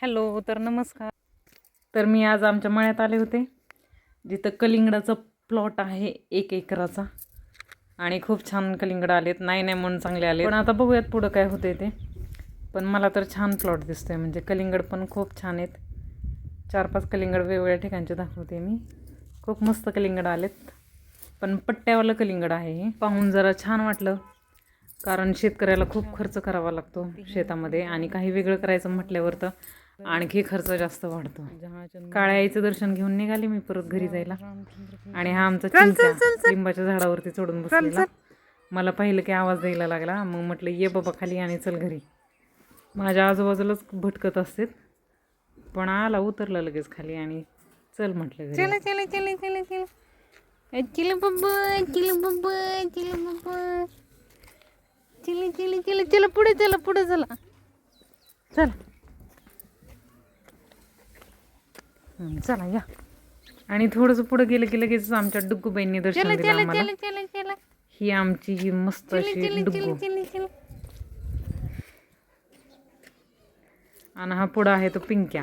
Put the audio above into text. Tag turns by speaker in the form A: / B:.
A: Hello, तर नमस्कार. तर मी आज आमच्या मळ्यात आले होते जिथं कलिंगडाचा प्लॉट आहे 1 एकराचा आणि खूप छान कलिंगड आलेत. नाही म्हणून चांगले आले, पण आता बघूयात पुढं काय होते ते. पण मला तर छान प्लॉट दिसतोय, म्हणजे कलिंगड पण खूप छान आहेत. 4-5 कलिंगड वेगवेगळ्या ठिकाणचे दाखवते मी. खूप मस्त कलिंगड आलेत, पण पट्ट्यावालं कलिंगड आहे हे. पाहून जरा छान वाटलं, कारण शेतकऱ्याला खूप खर्च करावा लागतो शेतामध्ये आणि काही वेगळं करायचं म्हटल्यावर तर आणखी खर्च जास्त वाढतो. काळ्या आईचं दर्शन घेऊन निघाले मी परत घरी जायला. आणि हा आमचा चिंट्या लिंबाच्या झाडावरती चढून बसलेला. मला पाहिलं की आवाज द्यायला लागला, मग म्हटलं ये बाबा खाली आणि चल घरी. माझ्या आजूबाजूलाच भटकत असते, पण आला उतरला लगेच खाली आणि चल म्हटलं घरी.
B: चला चला चला चला चला चिल बब्बा चिल बब्बा चिल बब्बा चिली चिली चिली चला पुढे चला चला
A: चला या. आणि थोडंसं पुढं गेलं की लगेच आमच्या डुग्गूबाईंनी दर्शन दिलं आम्हाला.
B: चला
A: ही आमची ही मस्त अशी डुग्गू. आणि हा पुढं आहे तो पिंक्या.